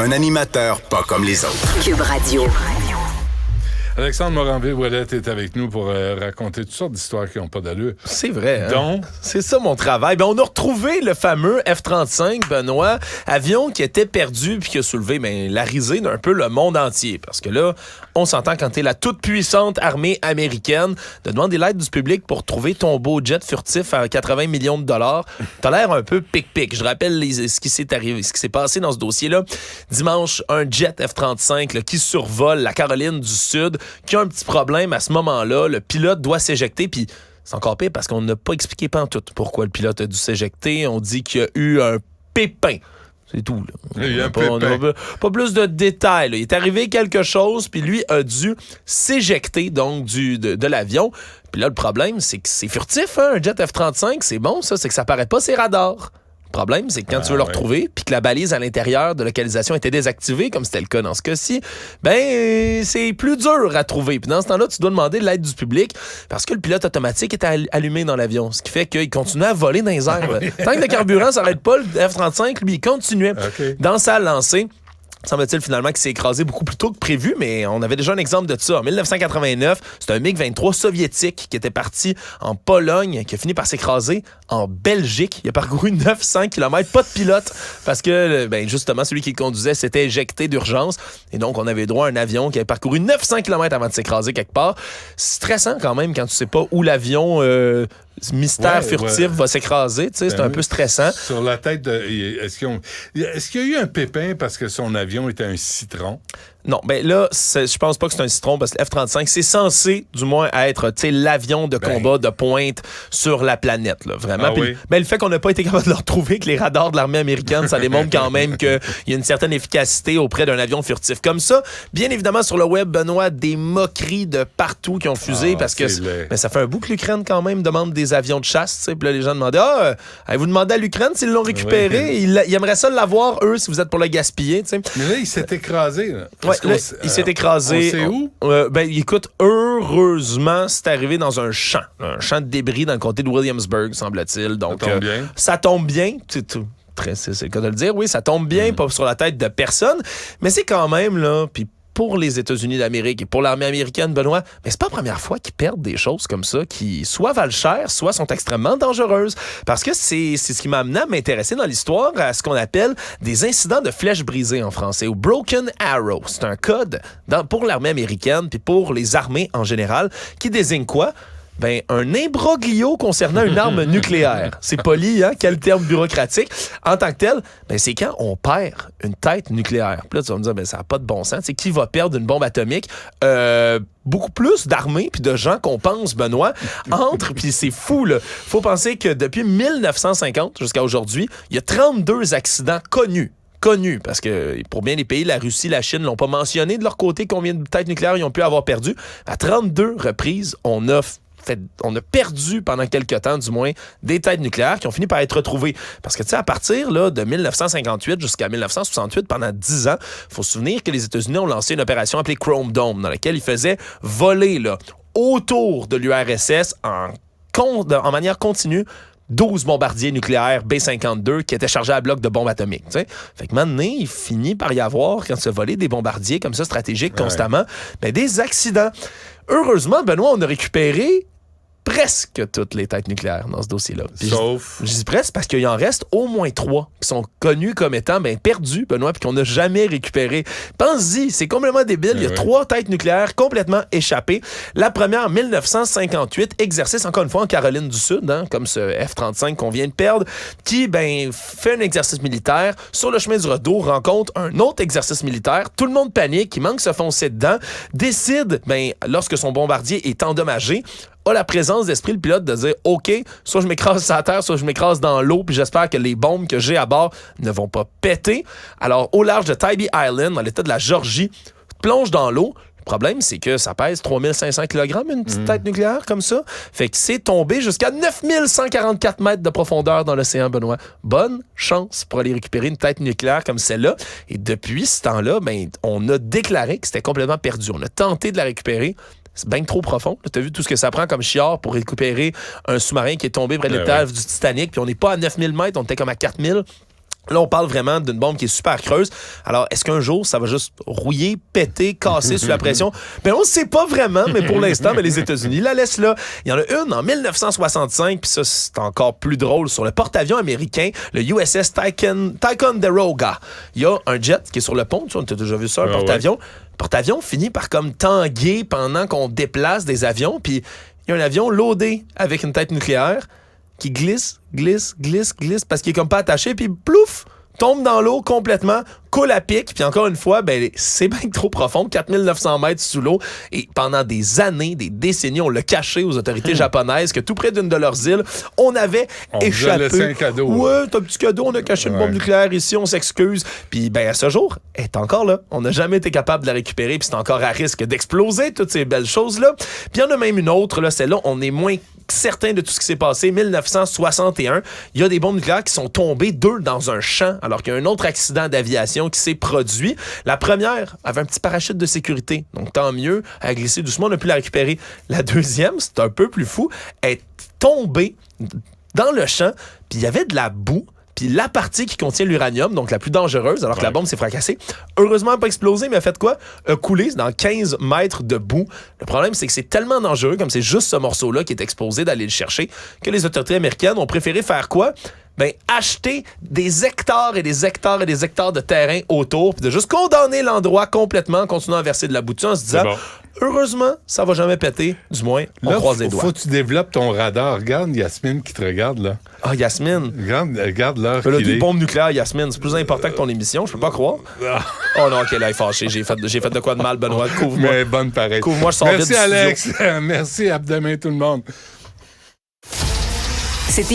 Un animateur pas comme les autres. Cube Radio. Alexandre Moranville-Ouellette est avec nous pour raconter toutes sortes d'histoires qui n'ont pas d'allure. C'est vrai. Donc, c'est ça mon travail. On a retrouvé le fameux F-35, Benoît, avion qui était perdu puis qui a soulevé la risée d'un peu le monde entier. Parce que là, on s'entend quand t'es la toute puissante armée américaine de demander l'aide du public pour trouver ton beau jet furtif à 80 millions de dollars. T'as l'air un peu pic-pic. Je rappelle ce qui s'est passé dans ce dossier-là. Dimanche, un jet F-35 là, qui survole la Caroline du Sud, qui a un petit problème à ce moment-là. Le pilote doit s'éjecter, puis c'est encore pire parce qu'on n'a pas expliqué pantoute pourquoi le pilote a dû s'éjecter. On dit qu'il y a eu un pépin. C'est tout. Là. Il y a on n'a pas plus de détails. Là. Il est arrivé quelque chose, puis lui a dû s'éjecter donc de l'avion. Puis là, le problème, c'est que c'est furtif, hein? Un jet F-35, c'est bon, ça. C'est que ça paraît pas ses radars. Le problème, c'est que quand tu veux le retrouver, puis que la balise à l'intérieur de localisation était désactivée, comme c'était le cas dans ce cas-ci, c'est plus dur à trouver. Puis dans ce temps-là, tu dois demander l'aide du public parce que le pilote automatique était allumé dans l'avion, ce qui fait qu'il continuait à voler dans les airs. Tant que le carburant s'arrête pas, le F-35, lui, il continuait dans sa lancée. Semble-t-il finalement qu'il s'est écrasé beaucoup plus tôt que prévu, mais on avait déjà un exemple de ça. En 1989, c'est un MiG-23 soviétique qui était parti en Pologne, qui a fini par s'écraser en Belgique. Il a parcouru 900 km, pas de pilote, parce que justement, celui qui le conduisait s'était éjecté d'urgence. Et donc, on avait droit à un avion qui avait parcouru 900 km avant de s'écraser quelque part. C'est stressant quand même quand tu sais pas où l'avion... mystère furtif va s'écraser, tu sais, c'est un peu stressant. Sur la tête de... Est-ce qu'il y a eu un pépin parce que son avion était un Citron? Non, là, je pense pas que c'est un Citron parce que le F-35, c'est censé, du moins, être, tu sais, l'avion de combat de pointe sur la planète, là, vraiment. Ah oui? Le fait qu'on n'a pas été capable de le retrouver, que les radars de l'armée américaine, ça démontre quand même qu'il y a une certaine efficacité auprès d'un avion furtif comme ça. Bien évidemment, sur le web, Benoît, des moqueries de partout qui ont fusé parce que ça fait un bout que l'Ukraine, quand même, demande des avions de chasse, tu sais, puis là, les gens demandaient avez-vous demandé à l'Ukraine s'ils l'ont récupéré? Ils aimeraient ça l'avoir, eux, si vous êtes pour le gaspiller, tu sais. Mais là, il s'est écrasé, là. Là, il s'est écrasé. On sait où? Écoute, heureusement, c'est arrivé dans un champ de débris dans le comté de Williamsburg, semble-t-il. Donc, ça tombe bien. C'est le cas de le dire. Oui, ça tombe bien, pas sur la tête de personne. Mais c'est quand même, là, puis pour les États-Unis d'Amérique et pour l'armée américaine, Benoît, mais c'est pas la première fois qu'ils perdent des choses comme ça qui soit valent cher, soit sont extrêmement dangereuses. Parce que c'est ce qui m'a amené à m'intéresser dans l'histoire à ce qu'on appelle des incidents de flèches brisées en français, ou broken arrow. C'est un code pour l'armée américaine puis pour les armées en général qui désigne quoi? Un imbroglio concernant une arme nucléaire. C'est poli, hein? Quel terme bureaucratique. En tant que tel, c'est quand on perd une tête nucléaire. Puis là, tu vas me dire, ça n'a pas de bon sens. T'sais, qui va perdre une bombe atomique? Beaucoup plus d'armées puis de gens qu'on pense, Benoît, puis c'est fou, là. Faut penser que depuis 1950 jusqu'à aujourd'hui, il y a 32 accidents connus, parce que pour bien les pays, la Russie, la Chine l'ont pas mentionné de leur côté combien de têtes nucléaires ils ont pu avoir perdu. À 32 reprises, on a perdu pendant quelques temps, du moins, des têtes nucléaires qui ont fini par être retrouvées. Parce que, tu sais, à partir là, de 1958 jusqu'à 1968, pendant 10 ans, il faut se souvenir que les États-Unis ont lancé une opération appelée Chrome Dome, dans laquelle ils faisaient voler là, autour de l'URSS en manière continue 12 bombardiers nucléaires B-52 qui étaient chargés à bloc de bombes atomiques. T'sais. Fait que maintenant, il finit par y avoir, quand se volait des bombardiers comme ça stratégiques constamment, des accidents. Heureusement, Benoît, on a récupéré presque toutes les têtes nucléaires dans ce dossier-là. Sauf... Je dis presque parce qu'il en reste au moins 3 qui sont connus comme étant perdus, Benoît, puis qu'on n'a jamais récupéré. Pense-y, c'est complètement débile. Il y a 3 têtes nucléaires complètement échappées. La première, en 1958, exercice encore une fois en Caroline du Sud, hein, comme ce F-35 qu'on vient de perdre, qui fait un exercice militaire. Sur le chemin du retour, rencontre un autre exercice militaire. Tout le monde panique, il manque se foncer dedans, décide, lorsque son bombardier est endommagé, a la présence d'esprit, le pilote, de dire « OK, soit je m'écrase sur la terre, soit je m'écrase dans l'eau, puis j'espère que les bombes que j'ai à bord ne vont pas péter. » Alors, au large de Tybee Island, dans l'état de la Géorgie, plonge dans l'eau. Le problème, c'est que ça pèse 3500 kg, une petite tête nucléaire comme ça. Fait que c'est tombé jusqu'à 9144 mètres de profondeur dans l'océan, Benoît. Bonne chance pour aller récupérer une tête nucléaire comme celle-là. Et depuis ce temps-là, on a déclaré que c'était complètement perdu. On a tenté de la récupérer. C'est bien trop profond. Tu as vu tout ce que ça prend comme chiard pour récupérer un sous-marin qui est tombé près de l'étage du Titanic, puis on n'est pas à 9000 mètres, on était comme à 4000. Là, on parle vraiment d'une bombe qui est super creuse. Alors, est-ce qu'un jour, ça va juste rouiller, péter, casser sous la pression? Ben, on ne sait pas vraiment, mais pour l'instant, les États-Unis la laissent là. Il y en a une en 1965, puis ça, c'est encore plus drôle, sur le porte-avions américain, le USS Ticonderoga. Il y a un jet qui est sur le pont, tu as déjà vu ça, un porte-avions. Le porte-avions finit par comme tanguer pendant qu'on déplace des avions, puis il y a un avion loadé avec une tête nucléaire qui glisse, parce qu'il est comme pas attaché, puis plouf, tombe dans l'eau complètement, coule à pic, puis encore une fois, ben, c'est bien trop profond, 4900 mètres sous l'eau, et pendant des années, des décennies, on l'a caché aux autorités japonaises que tout près d'une de leurs îles, on avait échappé. On laissé un cadeau. Ouais, c'est un petit cadeau, on a caché une bombe nucléaire ici, on s'excuse. Puis ben à ce jour, elle est encore là. On n'a jamais été capable de la récupérer, puis c'est encore à risque d'exploser, toutes ces belles choses-là. Puis il y en a même une autre, là, celle-là, on est moins certain de tout ce qui s'est passé. 1961, il y a des bombes nucléaires qui sont tombées, 2 dans un champ, alors qu'il y a un autre accident d'aviation qui s'est produit. La première avait un petit parachute de sécurité, donc tant mieux, elle a glissé doucement, on a pu la récupérer. La deuxième, c'est un peu plus fou, elle est tombée dans le champ, puis il y avait de la boue, puis la partie qui contient l'uranium, donc la plus dangereuse, alors que la bombe s'est fracassée, heureusement pas explosé, mais a fait quoi? A coulé dans 15 mètres de boue. Le problème, c'est que c'est tellement dangereux, comme c'est juste ce morceau-là qui est exposé d'aller le chercher, que les autorités américaines ont préféré faire quoi? Ben, acheter des hectares et des hectares et des hectares de terrain autour, puis de juste condamner l'endroit complètement en continuant à verser de la boue dessus en se disant... Heureusement, ça va jamais péter. Du moins, on croise les doigts. Faut que tu développes ton radar. Regarde Yasmine qui te regarde, là. Ah, Yasmine. Regarde l'heure qu'il est. Des bombes nucléaires, Yasmine. C'est plus important que ton émission. Je peux pas croire. Oh non, OK, là, il est fâché. J'ai fait de quoi de mal, Benoît. Couvre-moi. Mais bonne pareille. Couvre-moi, je sors vite du studio. Merci, Alex. Merci. À demain, tout le monde.